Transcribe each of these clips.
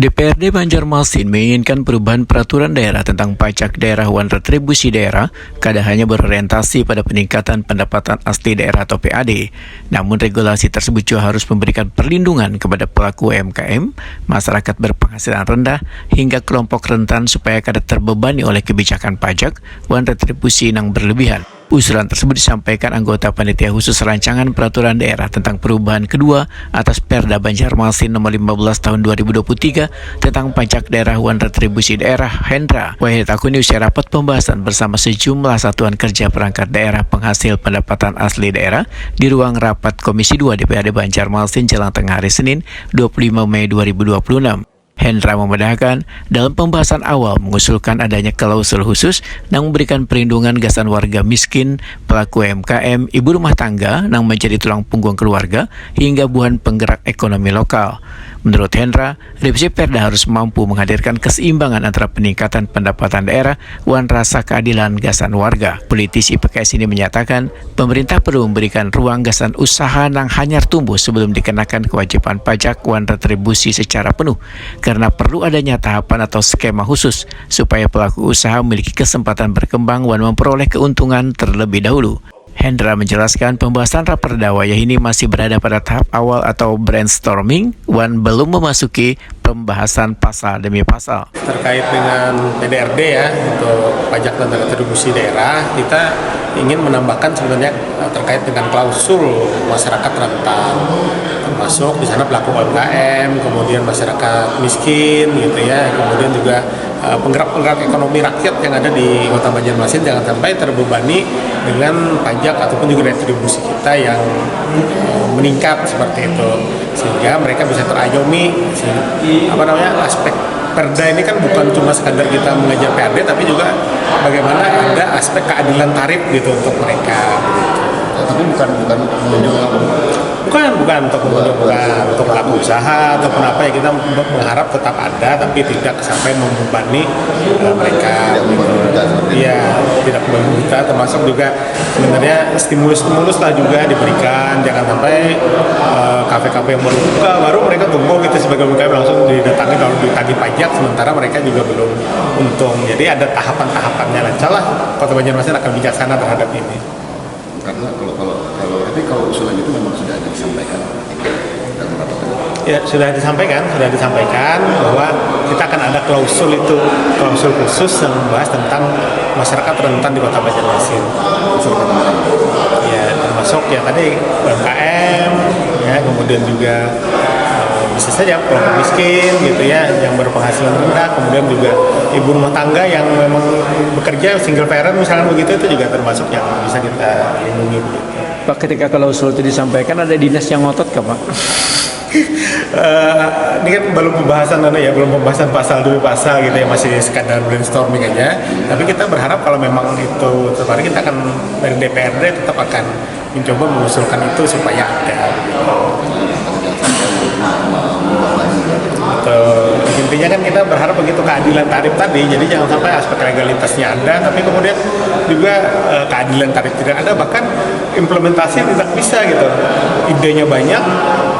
DPRD Banjarmasin menginginkan perubahan peraturan daerah tentang pajak daerah wan retribusi daerah kada hanya berorientasi pada peningkatan pendapatan asli daerah atau PAD. Namun regulasi tersebut juga harus memberikan perlindungan kepada pelaku UMKM, masyarakat berpenghasilan rendah, hingga kelompok rentan supaya kada terbebani oleh kebijakan pajak wan retribusi yang berlebihan. Usulan tersebut disampaikan anggota Panitia Khusus Rancangan Peraturan Daerah tentang perubahan kedua atas Perda Banjarmasin nomor 15 tahun 2023 tentang pajak daerah wan retribusi daerah. Hendra Wahid Akuni usia rapat pembahasan bersama sejumlah satuan kerja perangkat daerah penghasil pendapatan asli daerah di ruang rapat Komisi 2 DPRD Banjarmasin jelang tengah hari Senin 25 Mei 2026. Hendra membenarkan dalam pembahasan awal mengusulkan adanya klausul khusus yang memberikan perlindungan gasan warga miskin, pelaku UMKM, ibu rumah tangga yang menjadi tulang punggung keluarga hingga buah penggerak ekonomi lokal. Menurut Hendra, revisi Perda harus mampu menghadirkan keseimbangan antara peningkatan pendapatan daerah wan rasa keadilan gasan warga. Politisi PKS ini menyatakan pemerintah perlu memberikan ruang gasan usaha yang hanyar tumbuh sebelum dikenakan kewajiban pajak wan retribusi secara penuh, karena perlu adanya tahapan atau skema khusus supaya pelaku usaha memiliki kesempatan berkembang dan memperoleh keuntungan terlebih dahulu. Hendra menjelaskan pembahasan raperda wayah ini masih berada pada tahap awal atau brainstorming dan belum memasuki pembahasan pasal demi pasal. Terkait dengan PDRD ya, untuk pajak dan retribusi daerah, kita ingin menambahkan sebenarnya terkait dengan klausul masyarakat rentan, termasuk di sana pelaku UMKM, kemudian masyarakat miskin gitu ya, kemudian juga penggerak-penggerak ekonomi rakyat yang ada di Kota Banjarmasin jangan sampai terbebani dengan pajak ataupun juga retribusi kita yang meningkat seperti itu, sehingga mereka bisa terayomi aspek Perda ini kan bukan cuma sekadar kita mengejar PRD, tapi juga bagaimana ada aspek keadilan tarif gitu untuk mereka. Tapi bukan untuk pelaku usaha ataupun apa ya, kita mengharap tetap ada tapi tidak sampai membebani mereka. Iya, tidak membebani kita, termasuk juga sebenarnya stimulus lah juga diberikan, jangan sampai kafe-kafe yang baru buka baru mereka tumbuh gitu sebagai UMKM langsung didatangi lalu ditagih pajak, sementara mereka juga belum untung. Jadi ada tahapan-tahapannya, lancarlah Kota Banjarmasin akan bijaksana terhadap ini. Karena kalau usulan itu memang sudah ada disampaikan. Ya, sudah disampaikan bahwa kita akan ada klausul khusus yang membahas tentang masyarakat rentan di Kota Banjarmasin. Ya, termasuk ya tadi UMKM, ya, kemudian juga bisa saja kelompok miskin gitu ya, yang berpenghasilan rendah, kemudian juga ibu rumah tangga yang memang bekerja single parent misalnya begitu, itu juga termasuk yang bisa kita lindungi. Pak, ketika klausul itu disampaikan ada dinas yang ngotot kah, Pak? Ini kan belum pembahasan pasal demi pasal gitu ya, masih sekadar brainstorming aja. Tapi kita berharap kalau memang itu tertarik, kita akan dari DPRD tetap akan mencoba mengusulkan itu supaya ada. Intinya kan kita berharap begitu keadilan tarif tadi, jadi jangan sampai aspek legalitasnya ada, tapi kemudian juga keadilan tarif tidak ada, bahkan implementasi tidak bisa gitu. Idenya banyak,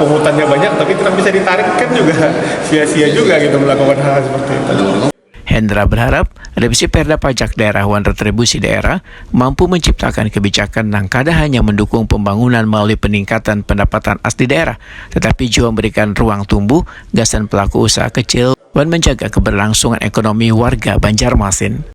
pungutannya banyak, tapi tidak bisa ditarik, kan juga sia-sia juga gitu melakukan hal seperti itu. Hendra berharap revisi Perda pajak daerah wan retribusi daerah mampu menciptakan kebijakan yang kada hanya mendukung pembangunan melalui peningkatan pendapatan asli daerah, tetapi juga memberikan ruang tumbuh gasan pelaku usaha kecil dan menjaga keberlangsungan ekonomi warga Banjarmasin.